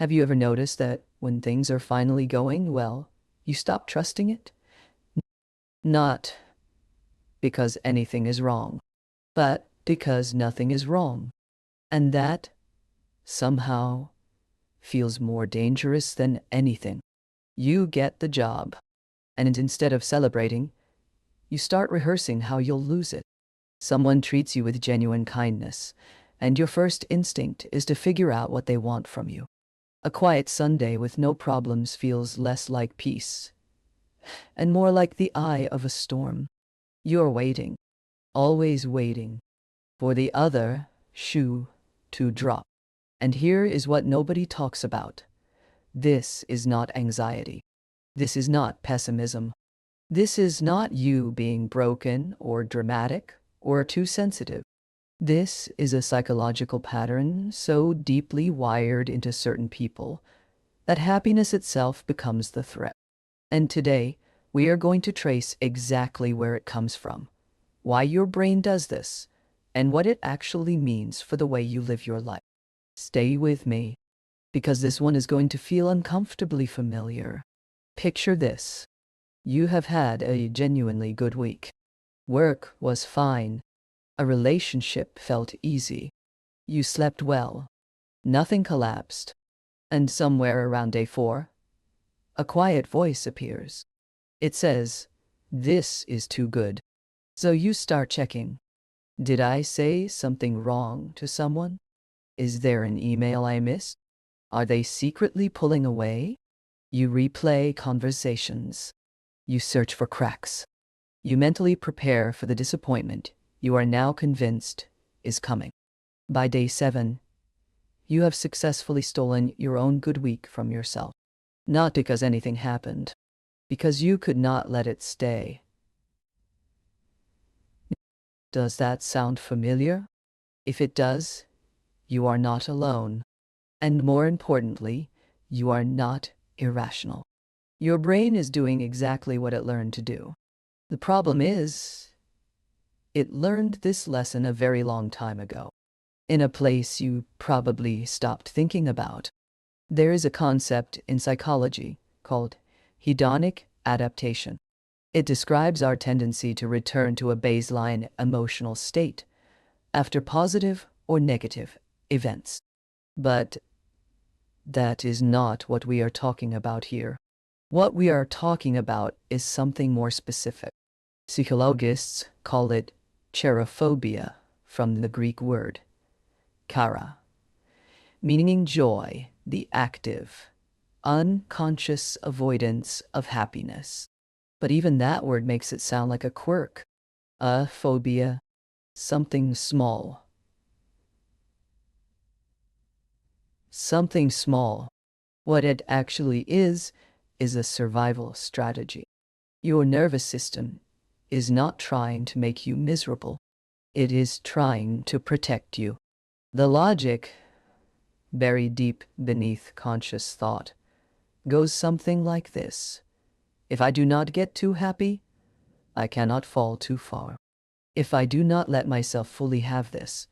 Have you ever noticed that when things are finally going well, you stop trusting it? Not because anything is wrong, but because nothing is wrong. And that, somehow, feels more dangerous than anything. You get the job, and instead of celebrating, you start rehearsing how you'll lose it. Someone treats you with genuine kindness, and your first instinct is to figure out what they want from you. A quiet Sunday with no problems feels less like peace, and more like the eye of a storm. You're waiting, always waiting, for the other shoe to drop. And here is what nobody talks about. This is not anxiety. This is not pessimism. This is not you being broken or dramatic or too sensitive. This is a psychological pattern so deeply wired into certain people that happiness itself becomes the threat. And today, we are going to trace exactly where it comes from, why your brain does this, and what it actually means for the way you live your life. Stay with me, because this one is going to feel uncomfortably familiar. Picture this. You have had a genuinely good week. Work was fine. A relationship felt easy. You slept well. Nothing collapsed. And somewhere around day 4, a quiet voice appears. It says, "This is too good." So you start checking. Did I say something wrong to someone? Is there an email I missed? Are they secretly pulling away? You replay conversations. You search for cracks. You mentally prepare for the disappointment you are now convinced is coming. By day 7, you have successfully stolen your own good week from yourself. Not because anything happened, because you could not let it stay. Does that sound familiar? If it does, you are not alone. And more importantly, you are not irrational. Your brain is doing exactly what it learned to do. The problem is, it learned this lesson a very long time ago, in a place you probably stopped thinking about. There is a concept in psychology called hedonic adaptation. It describes our tendency to return to a baseline emotional state after positive or negative events. But that is not what we are talking about here. What we are talking about is something more specific. Psychologists call it Cherophobia, from the Greek word chara, meaning joy, the active, unconscious avoidance of happiness. But even that word makes it sound like a quirk, a phobia, something small. Something small. What it actually is a survival strategy. Your nervous system is not trying to make you miserable. It is trying to protect you. The logic, buried deep beneath conscious thought, goes something like this. If I do not get too happy, I cannot fall too far. If I do not let myself fully have this,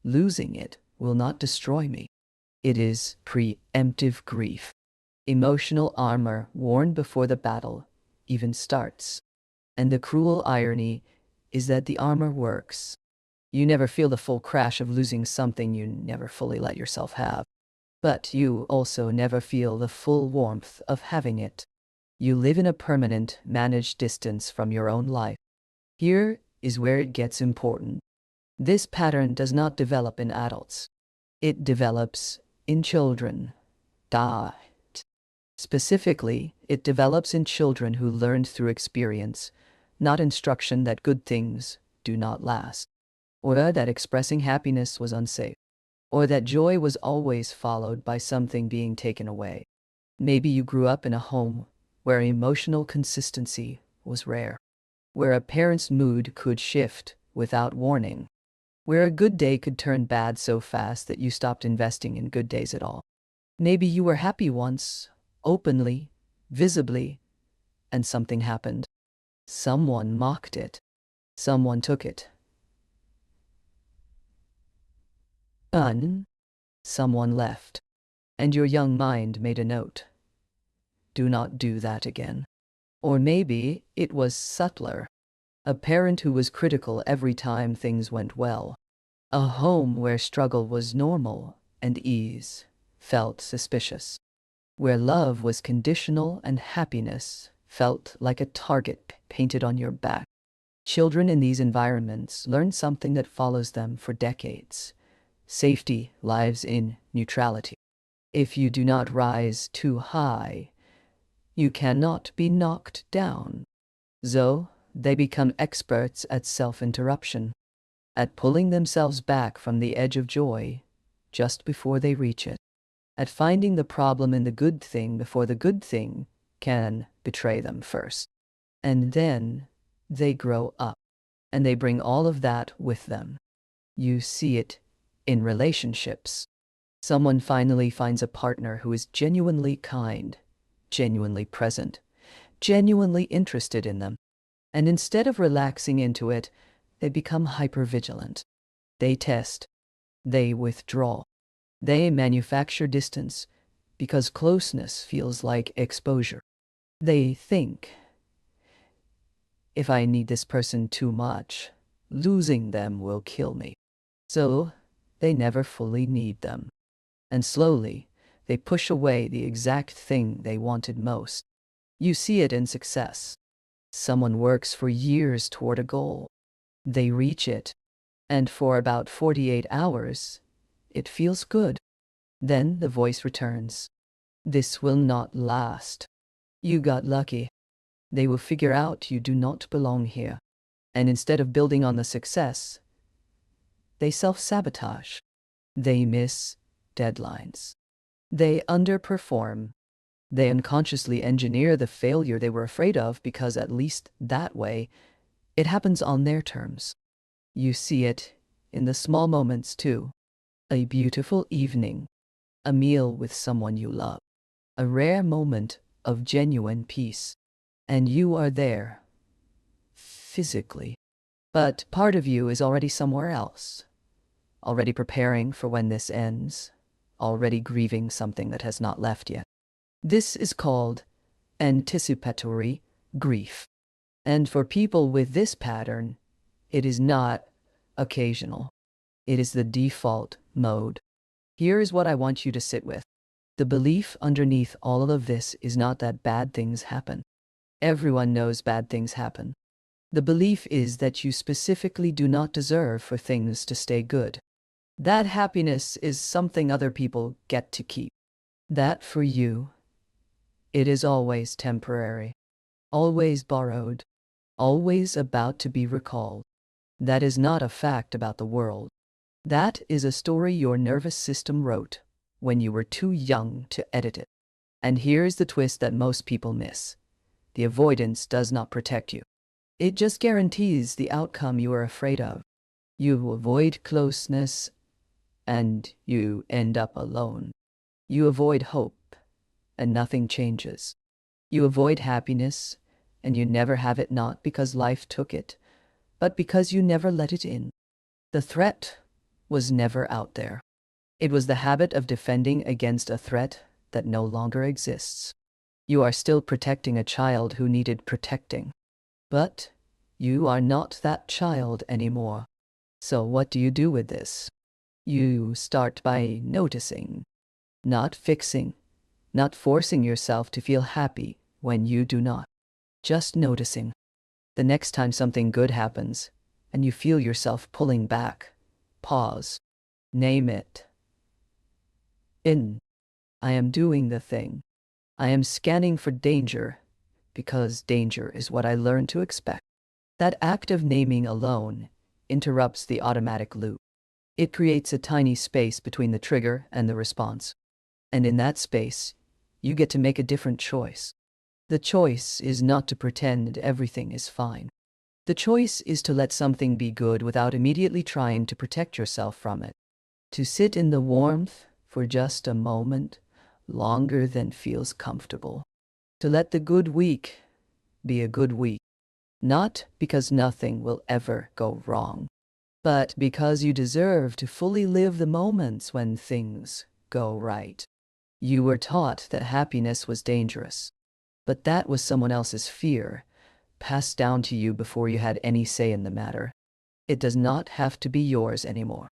losing it will not destroy me. It is preemptive grief, emotional armor worn before the battle even starts. And the cruel irony is that the armor works. You never feel the full crash of losing something you never fully let yourself have. But you also never feel the full warmth of having it. You live in a permanent, managed distance from your own life. Here is where it gets important. This pattern does not develop in adults. It develops in children. Specifically, it develops in children who learned through experience, not instruction that good things do not last, or that expressing happiness was unsafe, or that joy was always followed by something being taken away. Maybe you grew up in a home where emotional consistency was rare, where a parent's mood could shift without warning, where a good day could turn bad so fast that you stopped investing in good days at all. Maybe you were happy once, openly, visibly, and something happened. Someone mocked it. Someone took it. Someone left. And your young mind made a note. Do not do that again. Or maybe it was subtler. A parent who was critical every time things went well. A home where struggle was normal and ease felt suspicious. Where love was conditional and happiness felt like a target painted on your back. Children in these environments learn something that follows them for decades. Safety lies in neutrality. If you do not rise too high, you cannot be knocked down. So, they become experts at self-interruption, at pulling themselves back from the edge of joy just before they reach it, at finding the problem in the good thing before the good thing can betray them first. And then they grow up, and they bring all of that with them. You see it in relationships. Someone finally finds a partner who is genuinely kind, genuinely present, genuinely interested in them. And instead of relaxing into it, they become hypervigilant. They test. They withdraw. They manufacture distance because closeness feels like exposure. They think, if I need this person too much, losing them will kill me. So they never fully need them. And slowly, they push away the exact thing they wanted most. You see it in success. Someone works for years toward a goal. They reach it, and for about 48 hours, it feels good. Then the voice returns. This will not last. You got lucky. They will figure out you do not belong here. And instead of building on the success, they self-sabotage. They miss deadlines. They underperform. They unconsciously engineer the failure they were afraid of because at least that way, it happens on their terms. You see it in the small moments too. A beautiful evening, a meal with someone you love, a rare moment of genuine peace. And you are there, physically. But part of you is already somewhere else, already preparing for when this ends, already grieving something that has not left yet. This is called anticipatory grief. And for people with this pattern, it is not occasional. It is the default mode. Here is what I want you to sit with. The belief underneath all of this is not that bad things happen. Everyone knows bad things happen. The belief is that you specifically do not deserve for things to stay good. That happiness is something other people get to keep. That for you, it is always temporary, always borrowed, always about to be recalled. That is not a fact about the world. That is a story your nervous system wrote when you were too young to edit it. And here's the twist that most people miss. The avoidance does not protect you. It just guarantees the outcome you are afraid of. You avoid closeness, and you end up alone. You avoid hope, and nothing changes. You avoid happiness, and you never have it, not because life took it, but because you never let it in. The threat was never out there. It was the habit of defending against a threat that no longer exists. You are still protecting a child who needed protecting. But you are not that child anymore. So what do you do with this? You start by noticing, not fixing, not forcing yourself to feel happy when you do not. Just noticing. The next time something good happens, and you feel yourself pulling back, pause. Name it. I am doing the thing. I am scanning for danger, because danger is what I learned to expect. That act of naming alone interrupts the automatic loop. It creates a tiny space between the trigger and the response. And in that space, you get to make a different choice. The choice is not to pretend everything is fine. The choice is to let something be good without immediately trying to protect yourself from it. To sit in the warmth for just a moment, longer than feels comfortable. To let the good week be a good week. Not because nothing will ever go wrong, but because you deserve to fully live the moments when things go right. You were taught that happiness was dangerous, but that was someone else's fear, passed down to you before you had any say in the matter. It does not have to be yours anymore.